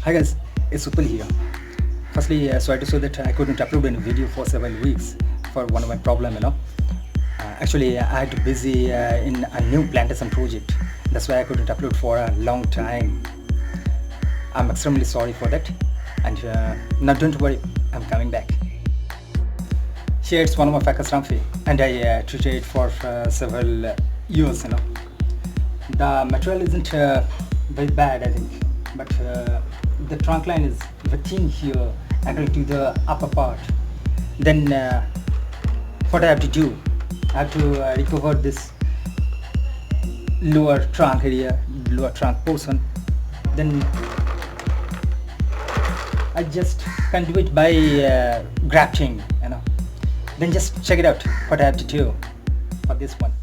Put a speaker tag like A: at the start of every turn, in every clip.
A: Hi guys, it's Upal here. Firstly, sorry to say that I couldn't upload any video for several weeks for one of my problem. Actually, I had to busy in a new plantation project. That's why I couldn't upload for a long time. I'm extremely sorry for that. And now don't worry, I'm coming back. Here it's one of my ficus ramphie, and I treated it for several years. The material isn't very bad, I think, but the trunk line is very thin here anchored to the upper part. Then what I have to do, I have to recover this lower trunk area, lower trunk portion. Then I just can do it by grafting. Then just check it out what I have to do for this one.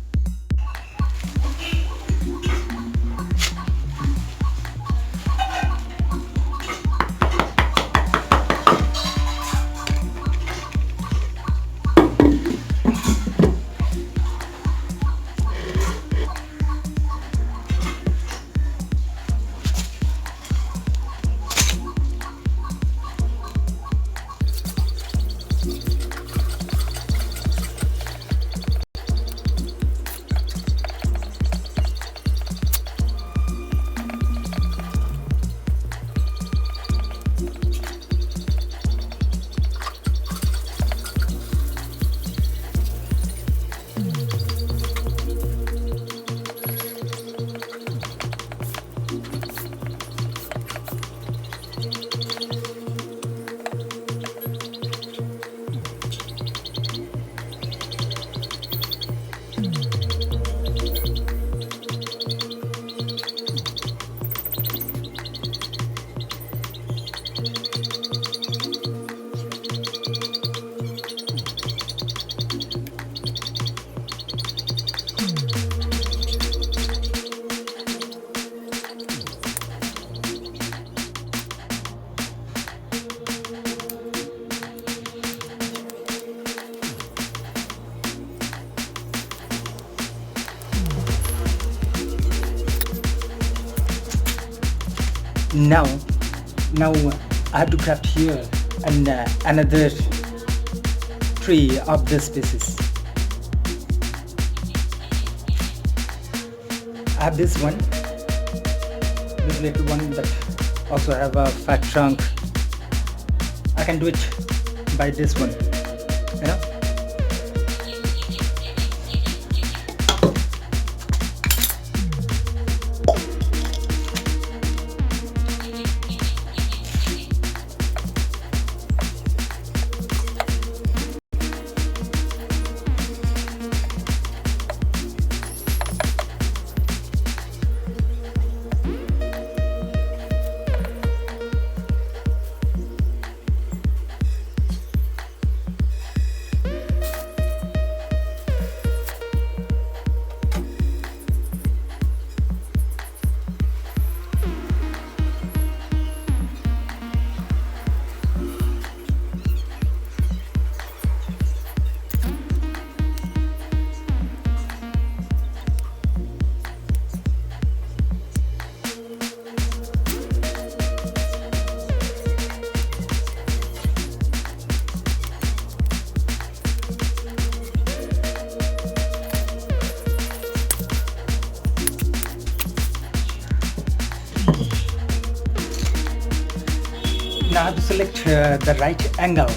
A: Now, now I have to craft here and another tree of this species. I have this one, this little one that also have a fat trunk. I can do it by this one. Now I have to select the right angle.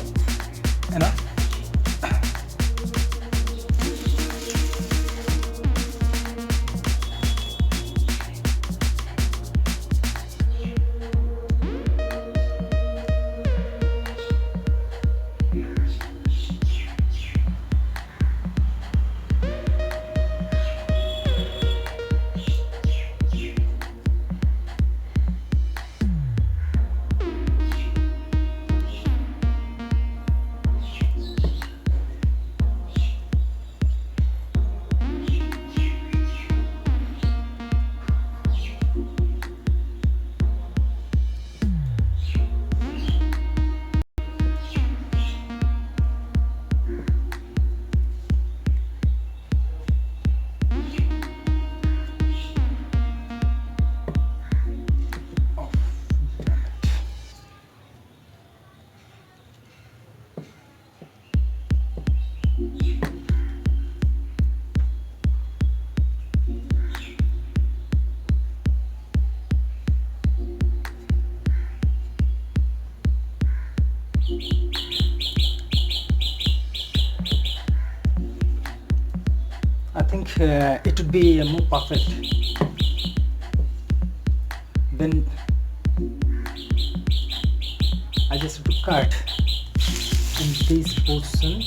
A: it would be more perfect. Then I just have to cut in this portion.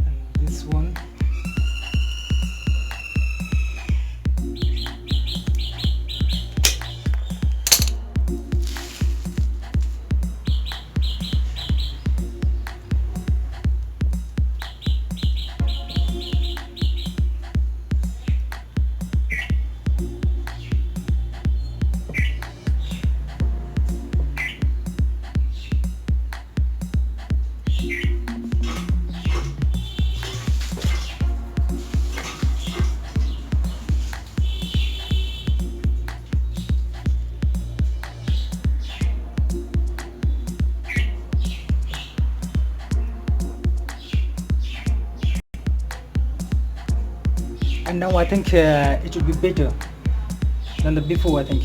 A: And this one. And now I think it will be better than the before, I think.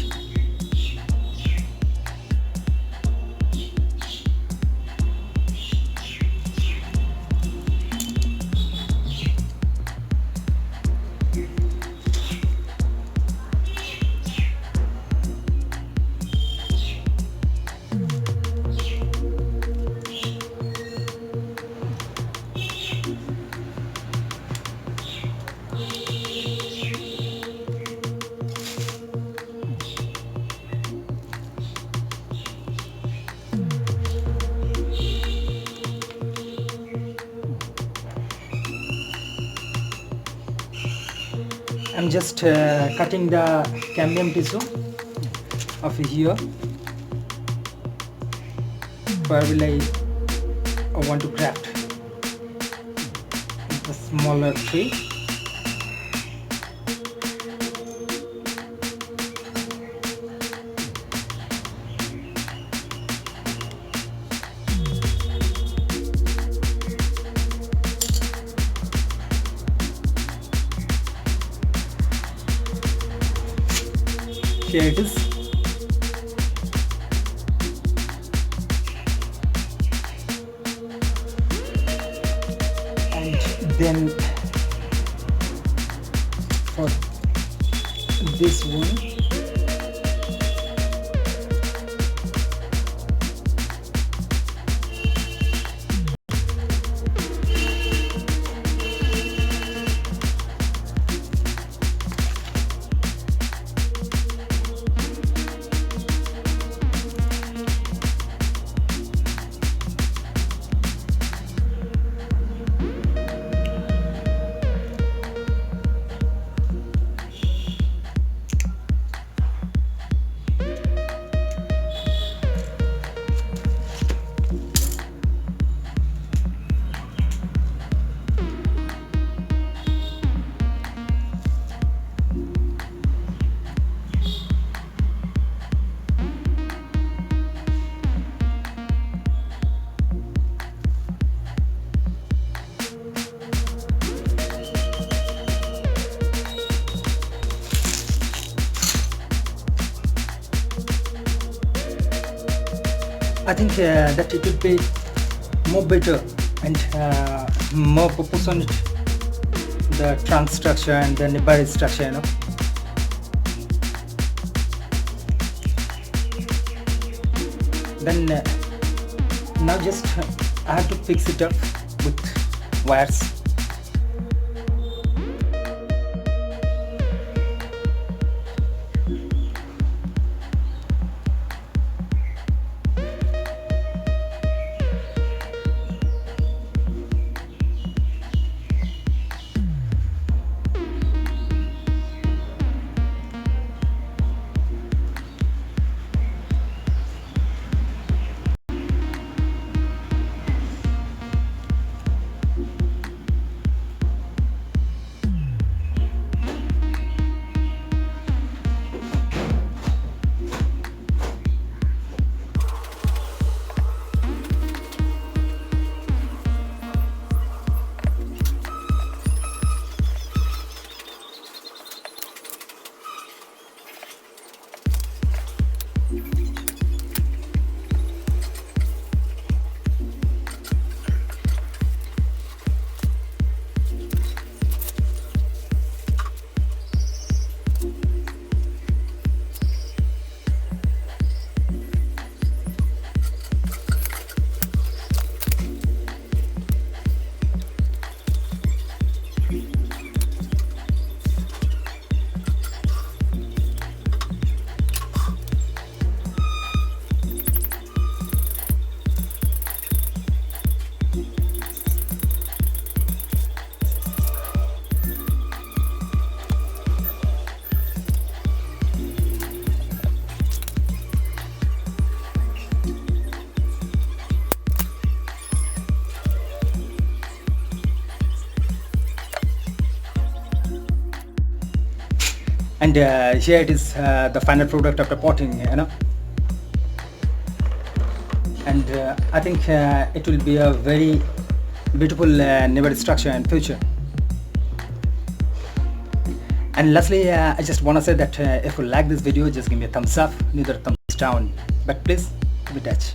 A: I'm just cutting the cambium tissue of here. Where will I want to graft the smaller tree. Here it is. And then for this one, I think that it would be more better and more proportionate, the trunk structure and the nipper structure, you know. Then now just I have to fix it up with wires. and here it is, the final product after potting, you know. And I think it will be a very beautiful neighborhood structure in future. And lastly, I just want to say that if you like this video, just give me a thumbs up, neither thumbs down, but please be touch.